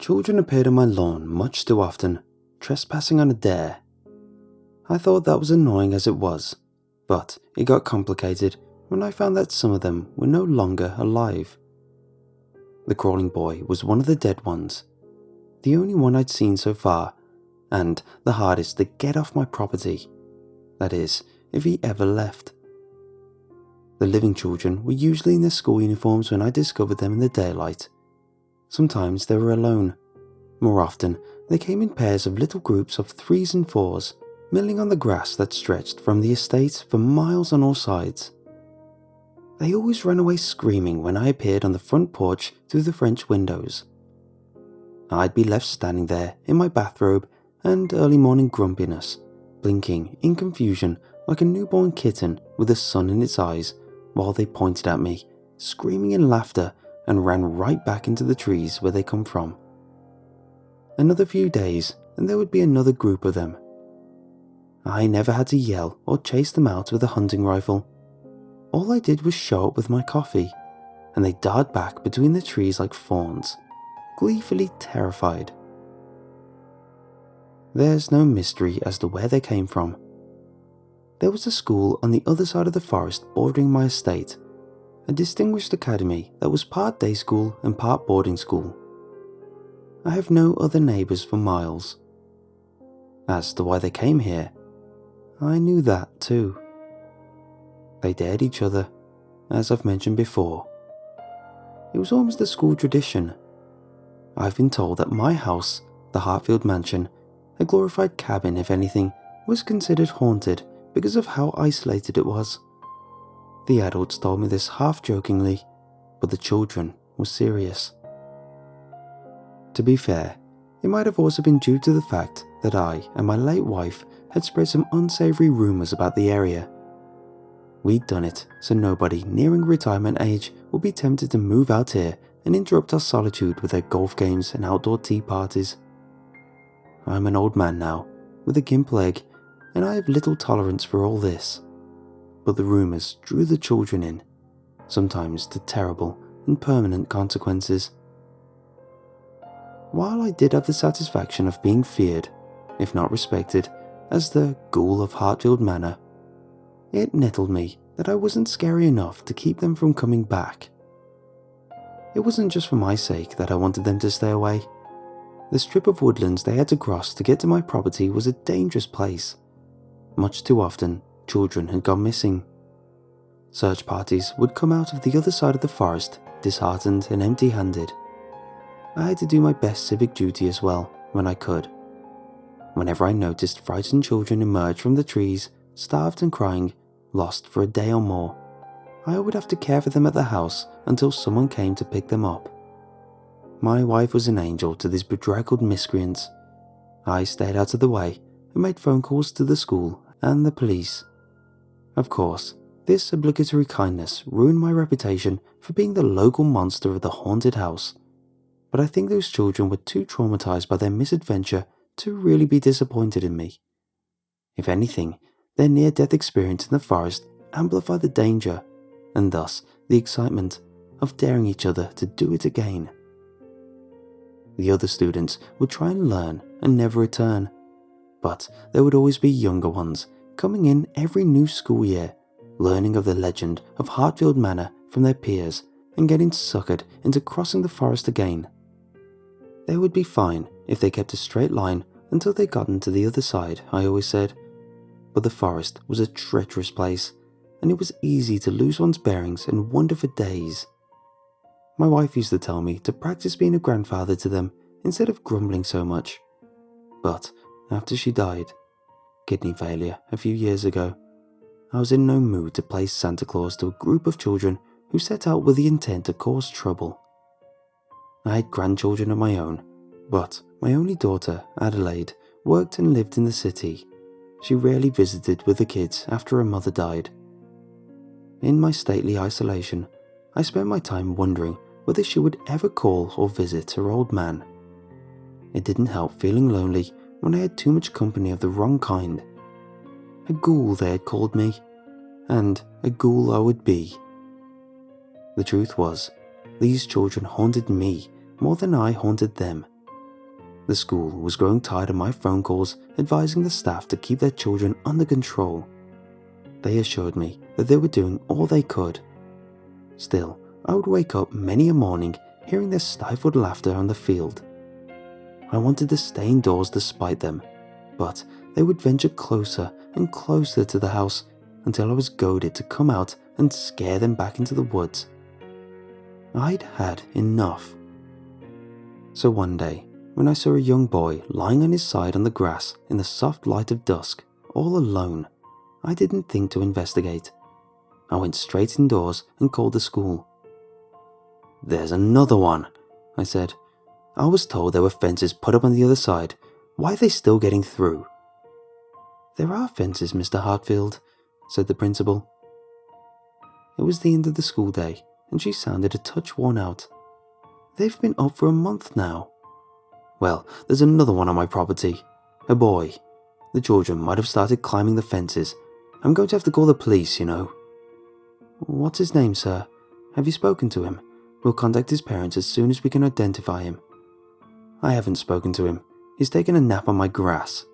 Children appeared on my lawn much too often, trespassing on a dare. I thought that was annoying as it was, but it got complicated when I found that some of them were no longer alive. The crawling boy was one of the dead ones, the only one I'd seen so far, and the hardest to get off my property. That is, if he ever left. The living children were usually in their school uniforms when I discovered them in the daylight. Sometimes they were alone. More often, they came in pairs of little groups of 3s and 4s, milling on the grass that stretched from the estate for miles on all sides. They always ran away screaming when I appeared on the front porch through the French windows. I'd be left standing there in my bathrobe and early morning grumpiness, blinking in confusion like a newborn kitten with the sun in its eyes, while they pointed at me, screaming in laughter, and ran right back into the trees where they come from. Another few days and there would be another group of them. I never had to yell or chase them out with a hunting rifle. All I did was show up with my coffee, and they darted back between the trees like fawns, gleefully terrified. There's no mystery as to where they came from. There was a school on the other side of the forest bordering my estate, a distinguished academy that was part day school and part boarding school. I have no other neighbours for miles. As to why they came here, I knew that too. They dared each other, as I've mentioned before. It was almost a school tradition. I've been told that my house, the Hartfield mansion, a glorified cabin if anything, was considered haunted because of how isolated it was. The adults told me this half-jokingly, but the children were serious. To be fair, it might have also been due to the fact that I and my late wife had spread some unsavoury rumours about the area. We'd done it so nobody nearing retirement age would be tempted to move out here and interrupt our solitude with their golf games and outdoor tea parties. I'm an old man now, with a gimp leg, and I have little tolerance for all this. But the rumours drew the children in, sometimes to terrible and permanent consequences. While I did have the satisfaction of being feared, if not respected, as the ghoul of Hartfield Manor, it nettled me that I wasn't scary enough to keep them from coming back. It wasn't just for my sake that I wanted them to stay away. The strip of woodlands they had to cross to get to my property was a dangerous place. Much too often, children had gone missing. Search parties would come out of the other side of the forest, disheartened and empty-handed. I had to do my best civic duty as well, when I could. Whenever I noticed frightened children emerge from the trees, starved and crying, lost for a day or more, I would have to care for them at the house until someone came to pick them up. My wife was an angel to these bedraggled miscreants. I stayed out of the way and made phone calls to the school and the police. Of course, this obligatory kindness ruined my reputation for being the local monster of the haunted house, but I think those children were too traumatized by their misadventure to really be disappointed in me. If anything, their near-death experience in the forest amplified the danger, and thus the excitement, of daring each other to do it again. The other students would try and learn and never return, but there would always be younger ones coming in every new school year, learning of the legend of Hartfield Manor from their peers and getting suckered into crossing the forest again. They would be fine if they kept a straight line until they got to the other side, I always said. But the forest was a treacherous place, and it was easy to lose one's bearings and wander for days. My wife used to tell me to practice being a grandfather to them instead of grumbling so much. But after she died, kidney failure a few years ago, I was in no mood to play Santa Claus to a group of children who set out with the intent to cause trouble. I had grandchildren of my own, but my only daughter, Adelaide, worked and lived in the city. She rarely visited with the kids after her mother died. In my stately isolation, I spent my time wondering whether she would ever call or visit her old man. It didn't help feeling lonely when I had too much company of the wrong kind. A ghoul they had called me, and a ghoul I would be. The truth was, these children haunted me more than I haunted them, The school was growing tired of my phone calls advising the staff to keep their children under control. They assured me that they were doing all they could. Still, I would wake up many a morning hearing their stifled laughter on the field. I wanted to stay indoors despite them, but they would venture closer and closer to the house until I was goaded to come out and scare them back into the woods. I'd had enough. So one day, when I saw a young boy lying on his side on the grass in the soft light of dusk, all alone, I didn't think to investigate. I went straight indoors and called the school. "There's another one," I said. "I was told there were fences put up on the other side. Why are they still getting through?" "There are fences, Mr. Hartfield," said the principal. It was the end of the school day, and she sounded a touch worn out. "They've been up for a month now." "Well, there's another one on my property. A boy. The children might have started climbing the fences. I'm going to have to call the police, you know." "What's his name, sir? Have you spoken to him? We'll contact his parents as soon as we can identify him." "I haven't spoken to him. He's taken a nap on my grass."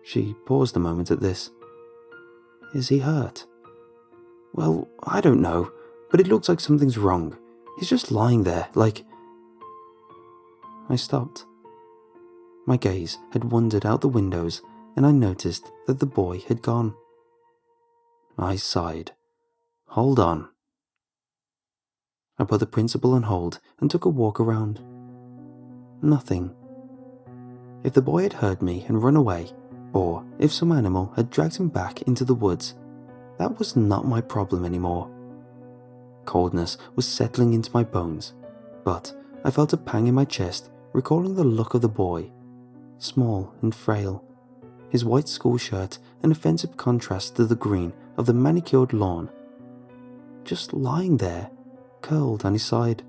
She paused a moment at this. "Is he hurt?" "Well, I don't know, but it looks like something's wrong. He's just lying there, like..." I stopped. My gaze had wandered out the windows, and I noticed that the boy had gone. I sighed. "Hold on." I put the principal on hold and took a walk around. Nothing. If the boy had heard me and run away, or if some animal had dragged him back into the woods, that was not my problem anymore. Coldness was settling into my bones, but I felt a pang in my chest recalling the look of the boy, small and frail, his white school shirt an offensive contrast to the green of the manicured lawn. Just lying there, curled on his side,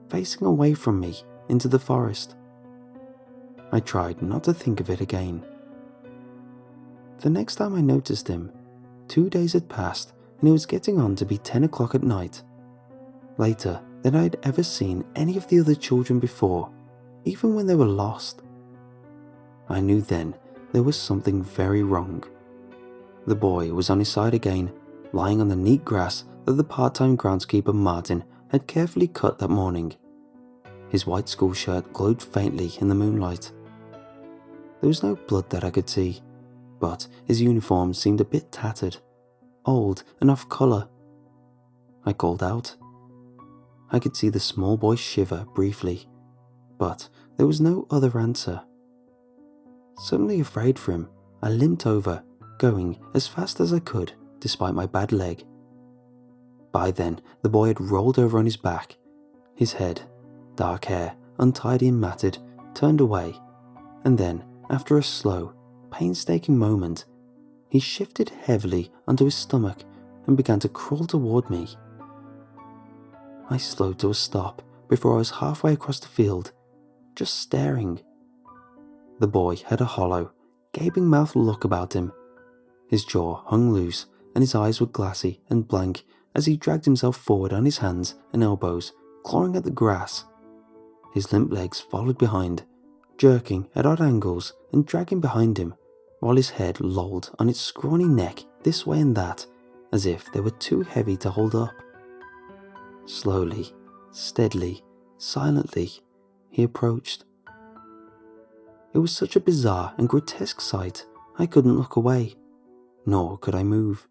facing away from me into the forest. I tried not to think of it again. The next time I noticed him, 2 days had passed and it was getting on to be 10 o'clock at night. Later than I had ever seen any of the other children before, even when they were lost. I knew then there was something very wrong. The boy was on his side again, lying on the neat grass that the part-time groundskeeper Martin had carefully cut that morning. His white school shirt glowed faintly in the moonlight. There was no blood that I could see, but his uniform seemed a bit tattered, old and off colour. I called out. I could see the small boy shiver briefly, but there was no other answer. Suddenly afraid for him, I limped over, going as fast as I could despite my bad leg. By then, the boy had rolled over on his back, his head, dark hair, untidy and matted, turned away, and then, after a slow, painstaking moment, he shifted heavily onto his stomach and began to crawl toward me. I slowed to a stop before I was halfway across the field, just staring. The boy had a hollow, gaping mouth look about him. His jaw hung loose and his eyes were glassy and blank as he dragged himself forward on his hands and elbows, clawing at the grass. His limp legs followed behind, jerking at odd angles and dragging behind him, while his head lolled on its scrawny neck this way and that, as if they were too heavy to hold up. Slowly, steadily, silently, he approached. It was such a bizarre and grotesque sight, I couldn't look away, nor could I move.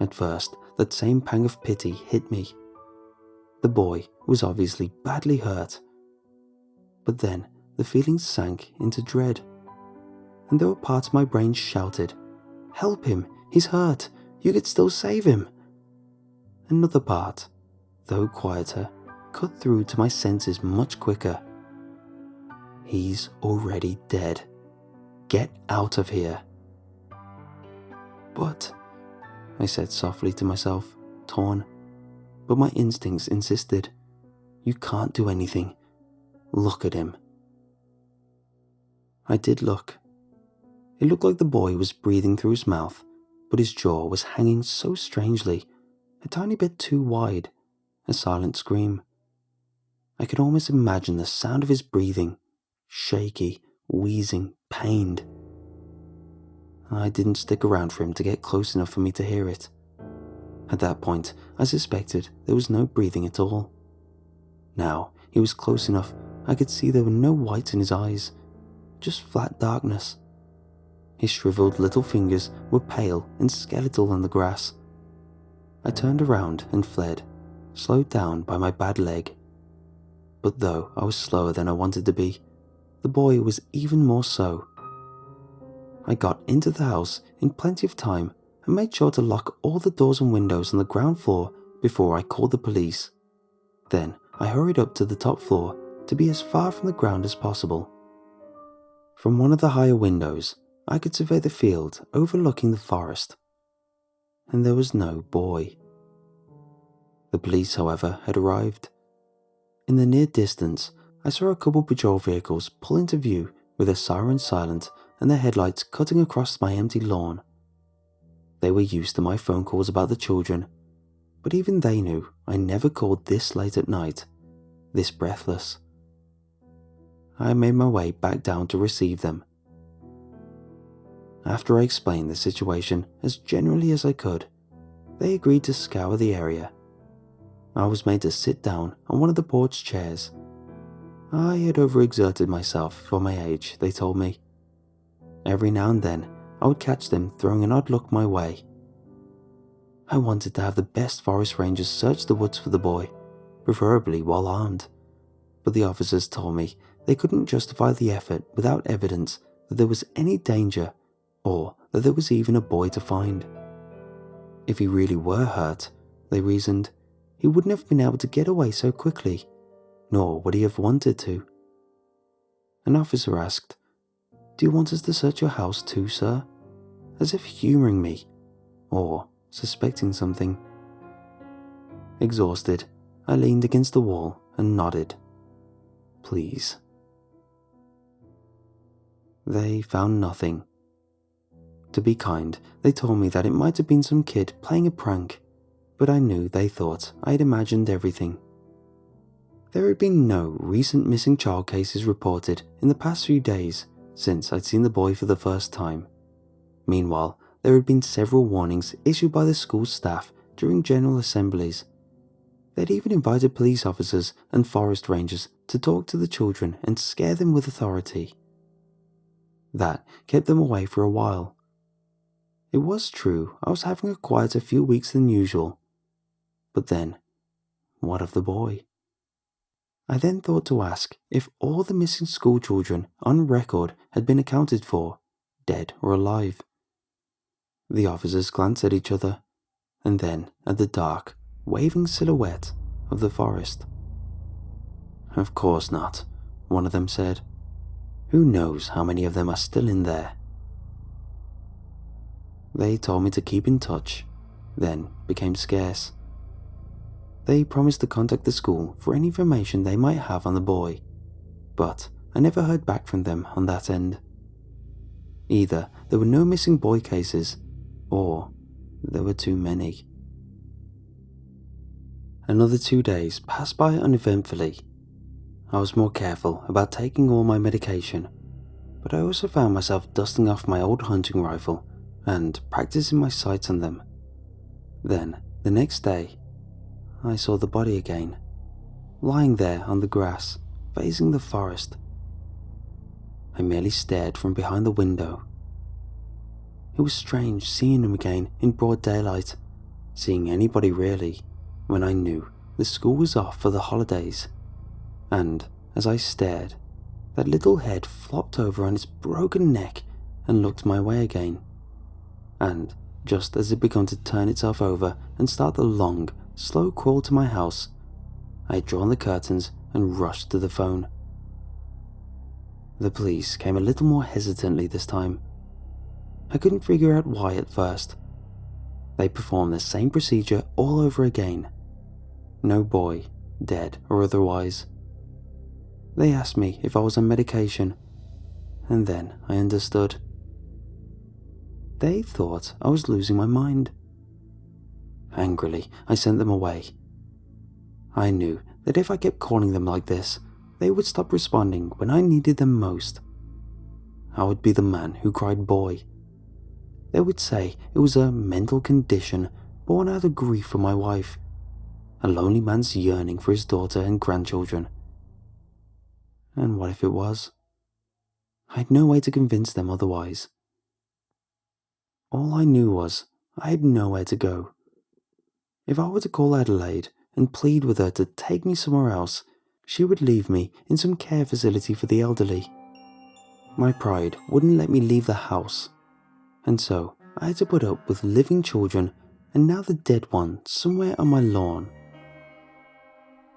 At first, that same pang of pity hit me. The boy was obviously badly hurt. But then the feeling sank into dread, and there were parts of my brain shouted, "Help him, he's hurt, you could still save him." Another part, though quieter, cut through to my senses much quicker. "He's already dead. Get out of here." "But," I said softly to myself, torn, but my instincts insisted. "You can't do anything. Look at him." I did look. It looked like the boy was breathing through his mouth, but his jaw was hanging so strangely, a tiny bit too wide, a silent scream. I could almost imagine the sound of his breathing, shaky, wheezing, pained. I didn't stick around for him to get close enough for me to hear it. At that point, I suspected there was no breathing at all. Now, he was close enough I could see there were no whites in his eyes, just flat darkness. His shriveled little fingers were pale and skeletal on the grass. I turned around and fled, slowed down by my bad leg. But though I was slower than I wanted to be, the boy was even more so. I got into the house in plenty of time and made sure to lock all the doors and windows on the ground floor before I called the police. Then I hurried up to the top floor to be as far from the ground as possible. From one of the higher windows, I could survey the field overlooking the forest. And there was no boy. The police, however, had arrived. In the near distance, I saw a couple patrol vehicles pull into view with their sirens silent and their headlights cutting across my empty lawn. They were used to my phone calls about the children, but even they knew I never called this late at night, this breathless. I made my way back down to receive them. After I explained the situation as generally as I could, they agreed to scour the area. I was made to sit down on one of the porch chairs. I had overexerted myself for my age, they told me. Every now and then, I would catch them throwing an odd look my way. I wanted to have the best forest rangers search the woods for the boy, preferably while armed, but the officers told me they couldn't justify the effort without evidence that there was any danger or that there was even a boy to find. If he really were hurt, they reasoned, he wouldn't have been able to get away so quickly, nor would he have wanted to. An officer asked, "Do you want us to search your house too, sir?" as if humouring me, or suspecting something. Exhausted, I leaned against the wall and nodded. Please. They found nothing. To be kind, they told me that it might have been some kid playing a prank, but I knew they thought I had imagined everything. There had been no recent missing child cases reported in the past few days since I'd seen the boy for the first time. Meanwhile, there had been several warnings issued by the school staff during general assemblies. They'd even invited police officers and forest rangers to talk to the children and scare them with authority. That kept them away for a while. It was true I was having a quieter few weeks than usual. But then, what of the boy? I then thought to ask if all the missing school children on record had been accounted for, dead or alive. The officers glanced at each other, and then at the dark, waving silhouette of the forest. Of course not, one of them said. Who knows how many of them are still in there? They told me to keep in touch, then became scarce. They promised to contact the school for any information they might have on the boy, but I never heard back from them on that end. Either there were no missing boy cases, or there were too many. Another 2 days passed by uneventfully. I was more careful about taking all my medication, but I also found myself dusting off my old hunting rifle and practicing my sights on them. Then, the next day, I saw the body again, lying there on the grass, facing the forest. I merely stared from behind the window. It was strange seeing him again in broad daylight, seeing anybody really, when I knew the school was off for the holidays. And as I stared, that little head flopped over on its broken neck and looked my way again. And just as it began to turn itself over and start the long, slow crawl to my house, I had drawn the curtains and rushed to the phone. The police came a little more hesitantly this time. I couldn't figure out why at first. They performed the same procedure all over again. No boy, dead or otherwise. They asked me if I was on medication, and then I understood. They thought I was losing my mind. Angrily, I sent them away. I knew that if I kept calling them like this, they would stop responding when I needed them most. I would be the man who cried boy. They would say it was a mental condition born out of grief for my wife, a lonely man's yearning for his daughter and grandchildren. And what if it was? I had no way to convince them otherwise. All I knew was I had nowhere to go. If I were to call Adelaide and plead with her to take me somewhere else, she would leave me in some care facility for the elderly. My pride wouldn't let me leave the house, and so I had to put up with living children and now the dead one somewhere on my lawn.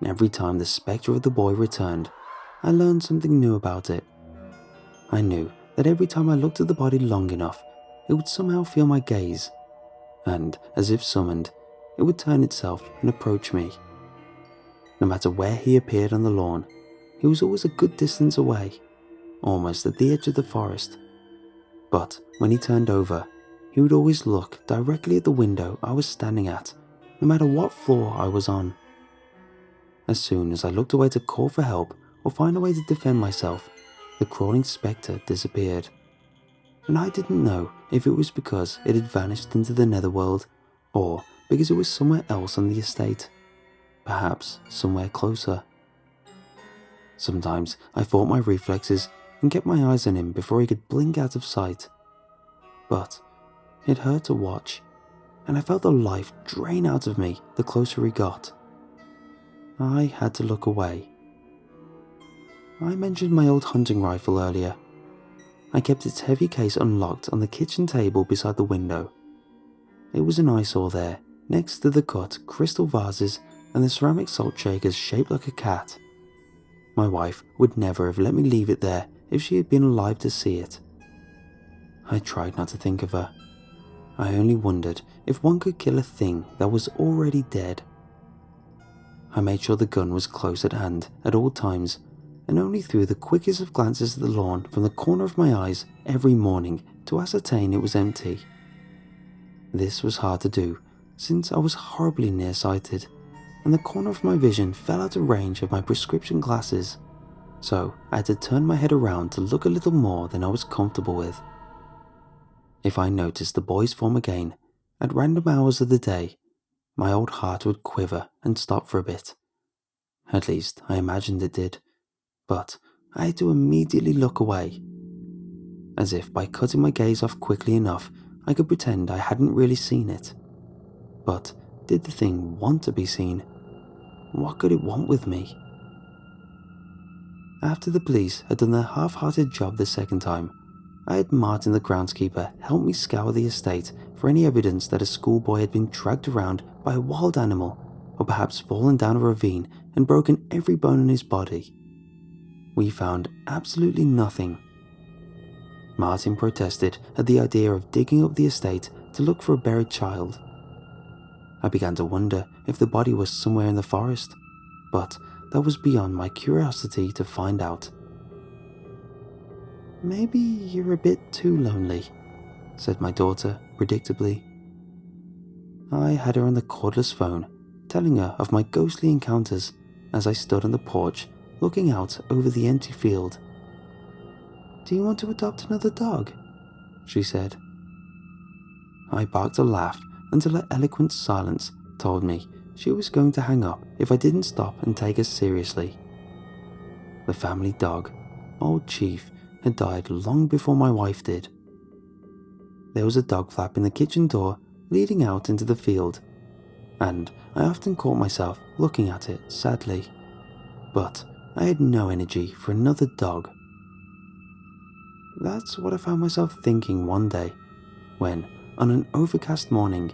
Every time the spectre of the boy returned, I learned something new about it. I knew that every time I looked at the body long enough, it would somehow feel my gaze, and, as if summoned, it would turn itself and approach me. No matter where he appeared on the lawn, he was always a good distance away, almost at the edge of the forest. But when he turned over, he would always look directly at the window I was standing at, no matter what floor I was on. As soon as I looked away to call for help or find a way to defend myself, the crawling spectre disappeared. And I didn't know if it was because it had vanished into the netherworld, or because it was somewhere else on the estate, perhaps somewhere closer. Sometimes I fought my reflexes and kept my eyes on him before he could blink out of sight. But it hurt to watch, and I felt the life drain out of me the closer he got. I had to look away. I mentioned my old hunting rifle earlier. I kept its heavy case unlocked on the kitchen table beside the window. It was an eyesore there, next to the cut crystal vases and the ceramic salt shakers shaped like a cat. My wife would never have let me leave it there if she had been alive to see it. I tried not to think of her. I only wondered if one could kill a thing that was already dead. I made sure the gun was close at hand at all times, and only threw the quickest of glances at the lawn from the corner of my eyes every morning to ascertain it was empty. This was hard to do, since I was horribly nearsighted, and the corner of my vision fell out of range of my prescription glasses, so I had to turn my head around to look a little more than I was comfortable with. If I noticed the boy's form again, at random hours of the day, my old heart would quiver and stop for a bit. At least I imagined it did, but I had to immediately look away. As if by cutting my gaze off quickly enough, I could pretend I hadn't really seen it. But did the thing want to be seen? What could it want with me? After the police had done their half-hearted job the second time, I had Martin the groundskeeper help me scour the estate for any evidence that a schoolboy had been dragged around by a wild animal, or perhaps fallen down a ravine and broken every bone in his body. We found absolutely nothing. Martin protested at the idea of digging up the estate to look for a buried child. I began to wonder if the body was somewhere in the forest, but that was beyond my curiosity to find out. "Maybe you're a bit too lonely," said my daughter predictably. I had her on the cordless phone, telling her of my ghostly encounters as I stood on the porch looking out over the empty field. "Do you want to adopt another dog?" she said. I barked a laugh until her eloquent silence told me she was going to hang up if I didn't stop and take her seriously. The family dog, Old Chief, had died long before my wife did. There was a dog flap in the kitchen door leading out into the field, and I often caught myself looking at it sadly, but I had no energy for another dog. That's what I found myself thinking one day, when, on an overcast morning,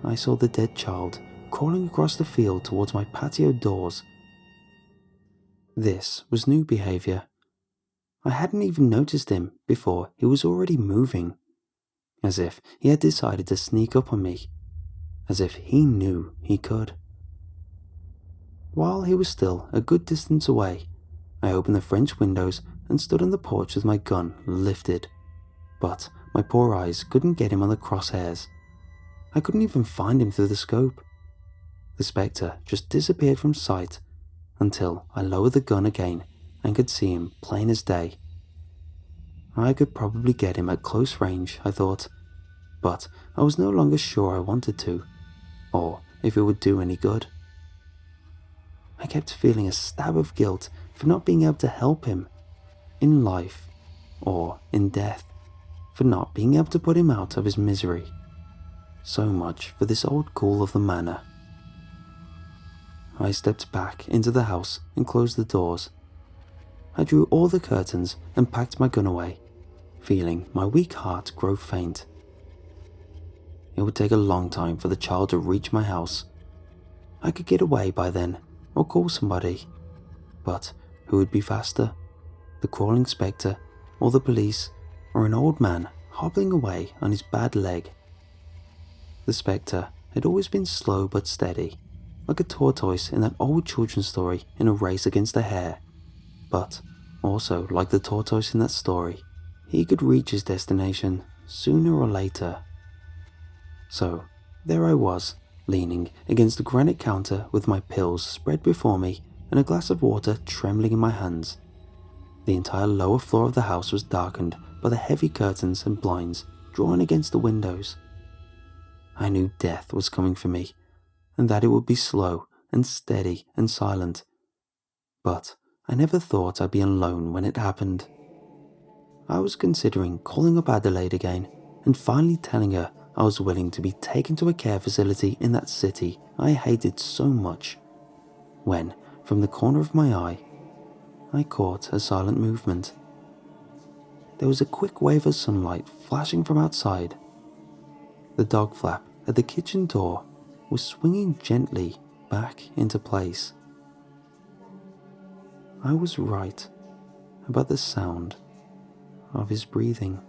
I saw the dead child crawling across the field towards my patio doors. This was new behavior. I hadn't even noticed him before he was already moving, as if he had decided to sneak up on me, as if he knew he could. While he was still a good distance away, I opened the French windows and stood on the porch with my gun lifted, but my poor eyes couldn't get him on the crosshairs. I couldn't even find him through the scope. The spectre just disappeared from sight until I lowered the gun again and could see him plain as day. I could probably get him at close range, I thought, but I was no longer sure I wanted to, or if it would do any good. I kept feeling a stab of guilt for not being able to help him, in life or in death, for not being able to put him out of his misery. So much for this old ghoul of the manor. I stepped back into the house and closed the doors. I drew all the curtains and packed my gun away, feeling my weak heart grow faint. It would take a long time for the child to reach my house. I could get away by then, or call somebody. But who would be faster? The crawling spectre, or the police, or an old man hobbling away on his bad leg? The spectre had always been slow but steady, like a tortoise in that old children's story in a race against a hare. But also, like the tortoise in that story, he could reach his destination sooner or later. So there I was, leaning against the granite counter with my pills spread before me and a glass of water trembling in my hands. The entire lower floor of the house was darkened by the heavy curtains and blinds drawn against the windows. I knew death was coming for me, and that it would be slow and steady and silent. But I never thought I'd be alone when it happened. I was considering calling up Adelaide again and finally telling her I was willing to be taken to a care facility in that city I hated so much, when, from the corner of my eye, I caught a silent movement. There was a quick wave of sunlight flashing from outside. The dog flap at the kitchen door was swinging gently back into place. I was right about the sound of his breathing.